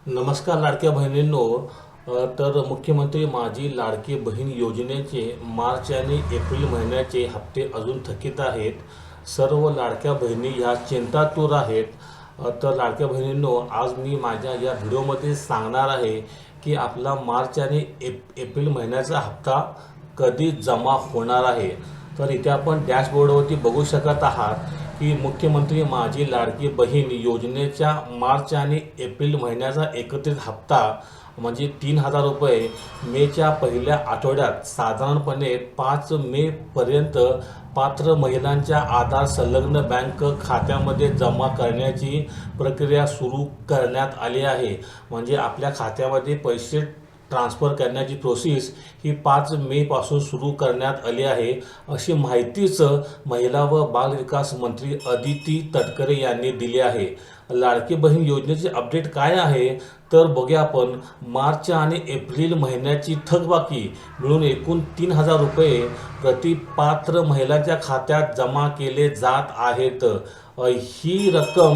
नमस्कार लाडक्या बहिणींनो. तर मुख्यमंत्री माझी लाडकी बहीण योजनेचे मार्च आणि एप्रिल महिन्याचे हप्ते अजून थकीत आहेत. सर्व लाडक्या बहिणी ह्या चिंतातूर आहेत. तर लाडक्या बहिणींनो, आज मी माझ्या या व्हिडिओमध्ये सांगणार आहे की आपला मार्च आणि एप्रिल महिन्याचा हप्ता कधी जमा होणार आहे. तर इथे आपण डॅशबोर्डवरती बघू शकत आहात की मुख्यमंत्री माझी लाडकी बहीण योजनेच्या मार्च आणि एप्रिल महिन्याचा एकत्रित हप्ता म्हणजे 3,000 रुपये मेच्या पहिल्या आठवड्यात साधारणपणे 5 मेपर्यंत पात्र महिलांच्या आधार संलग्न बँक खात्यामध्ये जमा करण्याची प्रक्रिया सुरू करण्यात आली आहे. म्हणजे आपल्या खात्यामध्ये पैसे ट्रान्स्फर करण्याची प्रोसेस ही 5 मेपासून सुरू करण्यात आली आहे, अशी माहितीच महिला व बालविकास मंत्री अदिती तटकरे यांनी दिली आहे. लाडकी बहीण योजनेचे अपडेट काय आहे तर बघूया आपण. मार्च आणि एप्रिल महिन्याची थकबाकी मिळून एकूण 3,000 रुपये प्रति पात्र महिलांच्या खात्यात जमा केले जात आहेत. ही रक्कम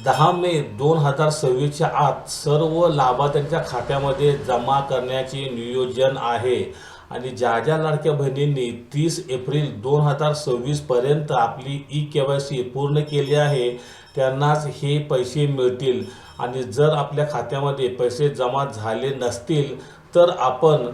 10 मे 2026च्या आत सर्व लाभार्थ्यांच्या खात्यामध्ये जमा करण्याचे नियोजन आहे. आणि ज्या ज्या लाडक्या बहिणींनी 30 एप्रिल 2026 पर्यंत आपली KYC पूर्ण केली आहे त्यांनाच हे पैसे मिळतील. आणि जर आपल्या खात्यामध्ये पैसे जमा झाले नसतील तर आपण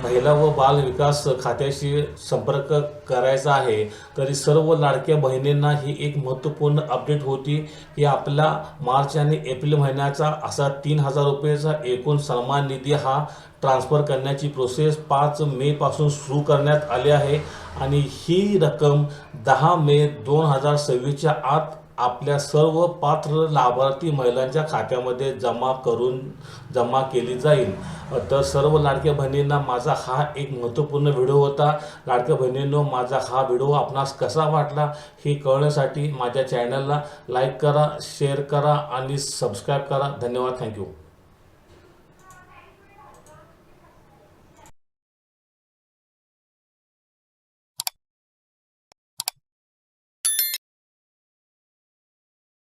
महिला व बाल विकास खात्याशी संपर्क करायचा आहे. तरी सर्व लाडक्या बहिणींना ही एक महत्त्वपूर्ण अपडेट होती की आपला मार्च आणि एप्रिल महिन्याचा असा 3,000 रुपयेचा एकूण सन्मान निधी हा ट्रान्स्फर करण्याची प्रोसेस 5 मेपासून सुरू करण्यात आली आहे. आणि ही रक्कम 10 मे 2026च्या आत आपल्या सर्व पात्र लाभार्थी महिलांच्या खात्यामध्ये जमा केली जाईल. तर सर्व लाडक्या बहिणींना माझा हा एक महत्त्वपूर्ण व्हिडिओ होता. लाडक्या बहिणींनो, माझा हा व्हिडिओ आपणास कसा वाटला हे कळण्यासाठी माझ्या चॅनलला लाईक करा, शेअर करा आणि सबस्क्राईब करा. धन्यवाद. थँक्यू.